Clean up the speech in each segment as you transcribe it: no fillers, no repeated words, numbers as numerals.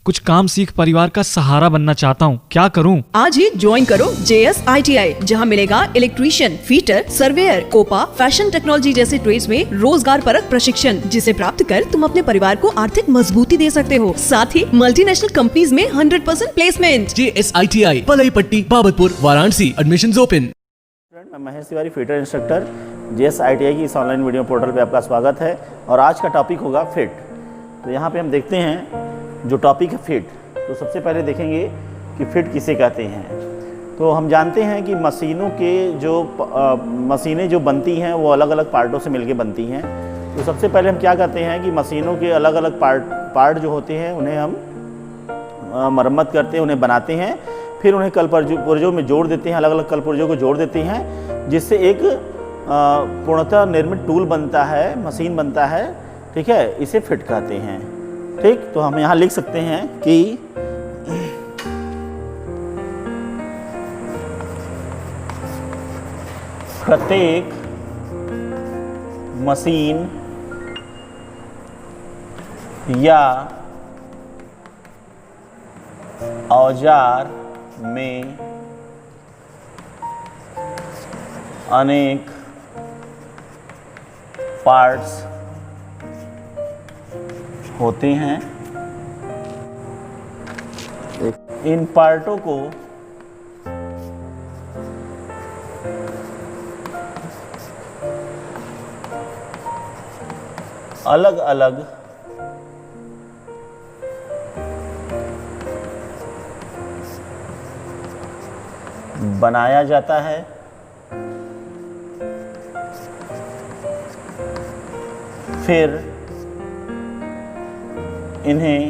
कुछ काम सीख परिवार का सहारा बनना चाहता हूँ, क्या करूँ? आज ही ज्वाइन करो JS ITI, जहाँ मिलेगा electrician, fitter, surveyor, COPA, fashion technology जैसे ट्रेड्स में रोजगार परक प्रशिक्षण, जिसे प्राप्त कर तुम अपने परिवार को आर्थिक मजबूती दे सकते हो। साथ ही मल्टीनेशनल कंपनीज में 100% प्लेसमेंट। JS ITI, पलई पट्टी, बाबतपुर, वाराणसी। Admissions open. मैं Mahesh Tiwari, fitter instructor, JS ITI की इस ऑनलाइन वीडियो पोर्टल पे आपका स्वागत है। और आज का टॉपिक होगा फिट। तो यहाँ पे हम देखते हैं जो टॉपिक है फिट। तो सबसे पहले देखेंगे कि फिट किसे कहते हैं। तो हम जानते हैं कि मशीनों के जो मशीनें जो बनती हैं वो अलग अलग पार्टों से मिलके बनती हैं। तो सबसे पहले हम क्या करते हैं कि मशीनों के अलग अलग पार्ट जो होते हैं उन्हें हम मरम्मत करते हैं, उन्हें बनाते हैं, फिर उन्हें कल पुर्जों में जोड़ देते हैं, अलग अलग कल पुर्जों को जोड़ देते हैं, जिससे एक पूर्णतः निर्मित टूल बनता है, मशीन बनता है। ठीक है, इसे फिट कहते हैं। ठीक, तो हम यहाँ लिख सकते हैं कि प्रत्येक मशीन या औजार में अनेक पार्ट्स होते हैं। इन पार्टों को अलग अलग बनाया जाता है। फिर इन्हें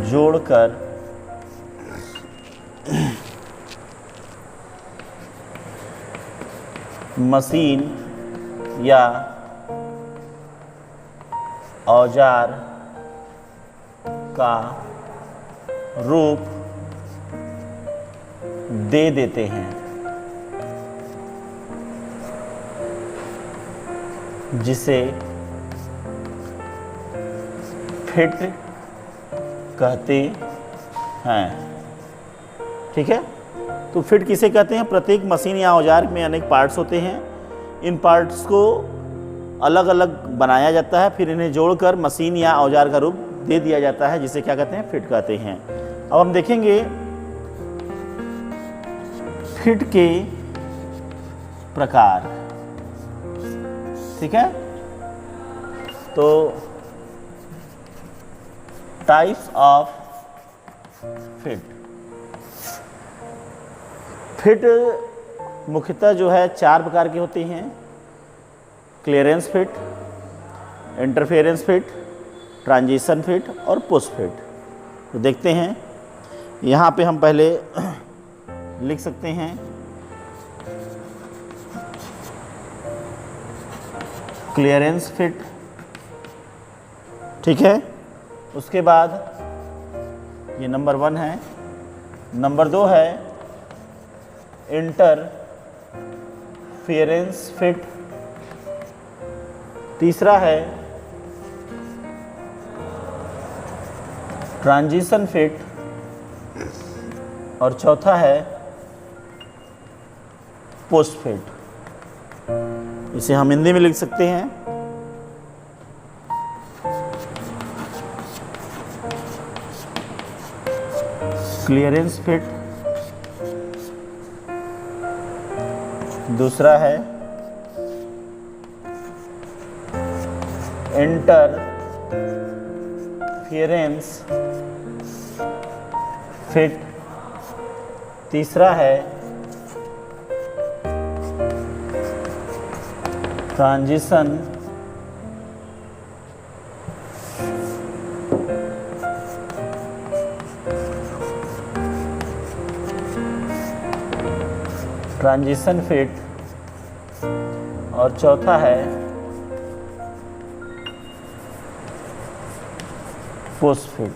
जोड़कर मशीन या औजार का रूप दे देते हैं, जिसे फिट कहते हैं। ठीक है, तो फिट किसे कहते हैं? प्रत्येक मशीन या औजार में अनेक पार्ट्स होते हैं। इन पार्ट्स को अलग अलग बनाया जाता है, फिर इन्हें जोड़कर मशीन या औजार का रूप दे दिया जाता है, जिसे क्या कहते हैं? फिट कहते हैं। अब हम देखेंगे फिट के प्रकार। ठीक है, तो टाइप्स ऑफ फिट। फिट मुख्यतः जो है 4 प्रकार के होते हैं: clearance fit, interference fit, transition fit और पोस्ट फिट। तो देखते हैं, यहाँ पे हम पहले लिख सकते हैं क्लियरेंस फिट। ठीक है, उसके बाद ये नंबर 1 है। नंबर 2 है इंटरफेरेंस फिट। तीसरा है ट्रांजिशन फिट और चौथा है पोस्ट फिट। इसे हम हिंदी में लिख सकते हैं क्लियरेंस फिट, दूसरा है इंटरफेरेंस फिट, तीसरा है ट्रांजिशन फिट और चौथा है पोस्ट फिट।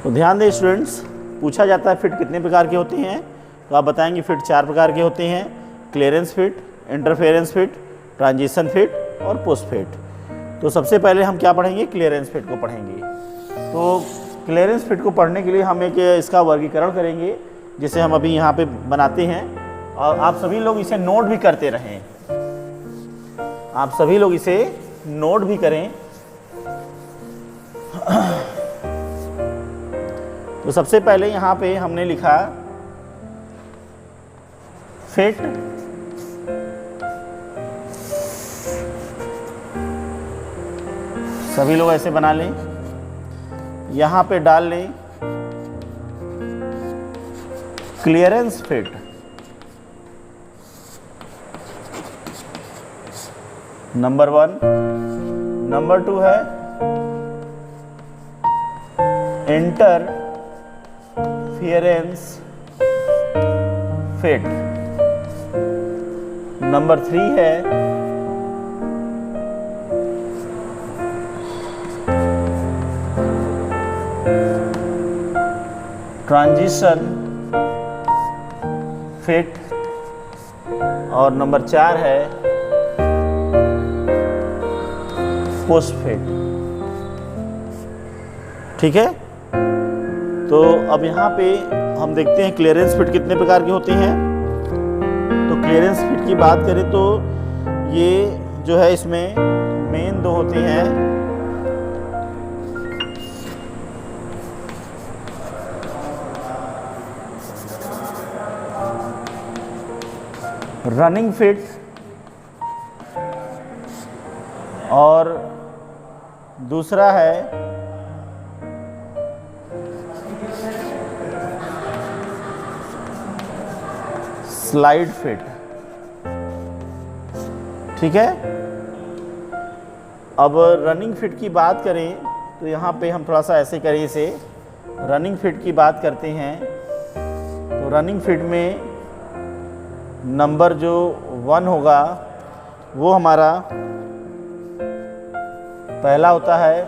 तो ध्यान दें स्टूडेंट्स, पूछा जाता है फिट कितने प्रकार के होते हैं, तो आप बताएंगे फिट 4 प्रकार के होते हैं: clearance fit, interference fit, transition fit और पोस्ट फिट। तो सबसे पहले हम क्या पढ़ेंगे, क्लियरेंस फिट को पढ़ेंगे। तो क्लियरेंस फिट को पढ़ने के लिए हम एक इसका वर्गीकरण करेंगे, जिसे हम अभी यहाँ पे बनाते हैं, और आप सभी लोग इसे नोट भी करते रहें, आप सभी लोग इसे नोट भी करें। तो सबसे पहले यहाँ पे हमने लिखा फिट, सभी लोग ऐसे बना लें, यहाँ पे डाल लें क्लियरेंस फिट। नंबर 1। नंबर 2 है इंटरफियरेंस फिट। नंबर 3 है ट्रांजिशन फिट, और नंबर 4 है पोस्ट फिट। ठीक है, तो अब यहाँ पे हम देखते हैं क्लियरेंस फिट कितने प्रकार के होते हैं। तो क्लियरेंस फिट की बात करें तो ये जो है इसमें मेन 2 होते हैं, रनिंग फिट और दूसरा है स्लाइड फिट। ठीक है, अब रनिंग फिट की बात करें तो यहाँ पे हम थोड़ा सा ऐसे करें, इसे रनिंग फिट की बात करते हैं। तो रनिंग फिट में नंबर जो 1 होगा वो हमारा पहला होता है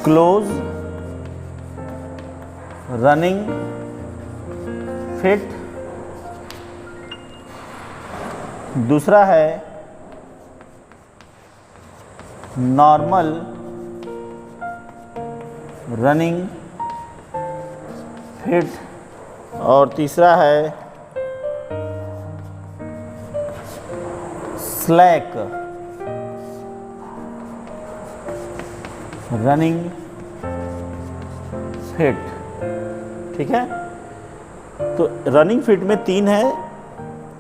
क्लोज रनिंग फिट। दूसरा है नॉर्मल रनिंग फिट, और तीसरा है स्लैक रनिंग फिट। ठीक है, तो रनिंग फिट में 3 है।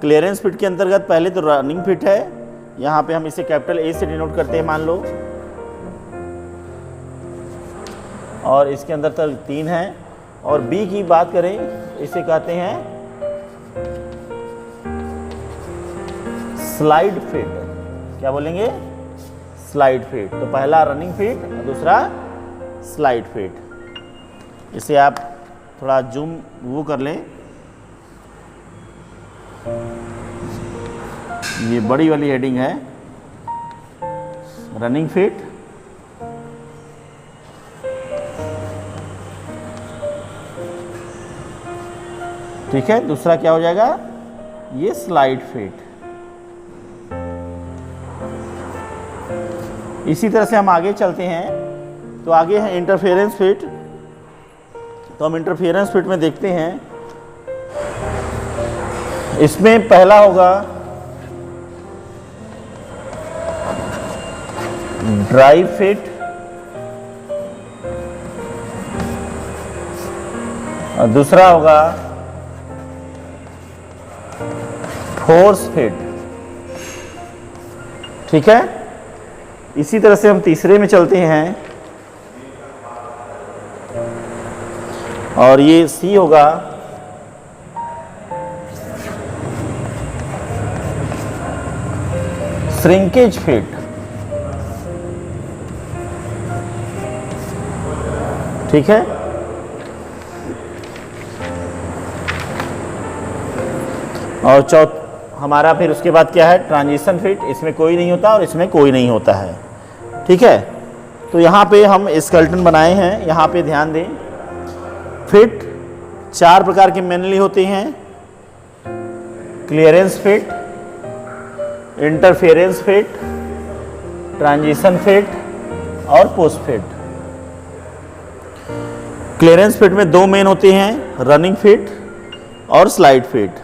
क्लियरेंस फिट के अंतर्गत पहले तो रनिंग फिट है, यहाँ पे हम इसे कैपिटल A से डिनोट करते हैं मान लो, और इसके अंदर तक 3 है। और बी की बात करें इसे कहते हैं स्लाइड फिट। क्या बोलेंगे, स्लाइड फिट। तो पहला रनिंग फिट और दूसरा स्लाइड फिट। इसे आप थोड़ा जूम वो कर लें, ये बड़ी वाली हेडिंग है रनिंग फिट, ठीक है। दूसरा क्या हो जाएगा, ये स्लाइड फिट। इसी तरह से हम आगे चलते हैं, तो आगे है इंटरफेरेंस फिट। तो हम इंटरफेरेंस फिट में देखते हैं, इसमें पहला होगा ड्राइव फिट, और दूसरा होगा फोर्स फिट। ठीक है, इसी तरह से हम तीसरे में चलते हैं, और ये सी होगा श्रिंकेज फिट। ठीक है, और हमारा फिर उसके बाद क्या है, ट्रांजिशन फिट। इसमें कोई नहीं होता और इसमें कोई नहीं होता है। ठीक है, तो यहाँ पे हम स्केलेटन बनाए हैं, यहाँ पे ध्यान दें। फिट 4 प्रकार के मेनली होते हैं, clearance fit, interference fit, transition fit और पोस्ट फिट। क्लियरेंस फिट में दो मेन होते हैं, रनिंग फिट और स्लाइड फिट।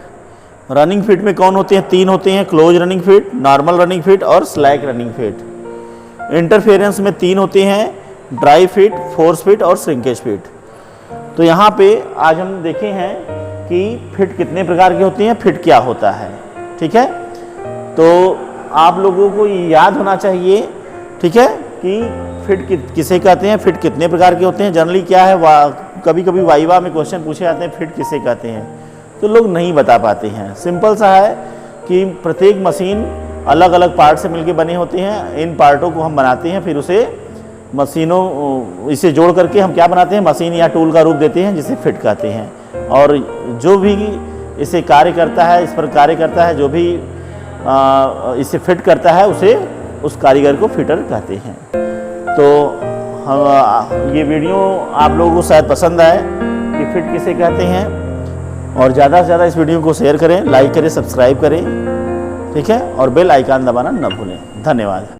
रनिंग फिट में कौन होते हैं? तीन होते हैं, close running fit, normal running fit और स्लैक रनिंग फिट। इंटरफेरेंस में तीन होते हैं, ड्राई फिट, फोर्स फिट और श्रिंकेज फिट। तो यहाँ पे आज हम देखे हैं कि फिट कितने प्रकार के होते हैं, फिट क्या होता है। ठीक है, तो आप लोगों को याद होना चाहिए, ठीक है, कि फिट किसे कहते हैं, फिट कितने प्रकार के होते हैं। जनरली क्या है, कभी कभी वाइवा में क्वेश्चन पूछे जाते हैं फिट किसे कहते हैं, तो लोग नहीं बता पाते हैं। सिंपल सा है कि प्रत्येक मशीन अलग अलग पार्ट से मिलकर बने होते हैं। इन पार्टों को हम बनाते हैं, फिर उसे इसे जोड़ करके हम क्या बनाते हैं, मशीन या टूल का रूप देते हैं, जिसे फिट कहते हैं। और जो भी इसे कार्य करता है, इस पर कार्य करता है, जो भी इसे फिट करता है, उसे उस कारीगर को फिटर कहते हैं। तो हम ये वीडियो आप लोगों को शायद पसंद आए कि फिट किसे कहते हैं, और ज़्यादा से ज़्यादा इस वीडियो को शेयर करें, लाइक करें, सब्सक्राइब करें, ठीक है, और बेल आइकन दबाना न भूलें। धन्यवाद।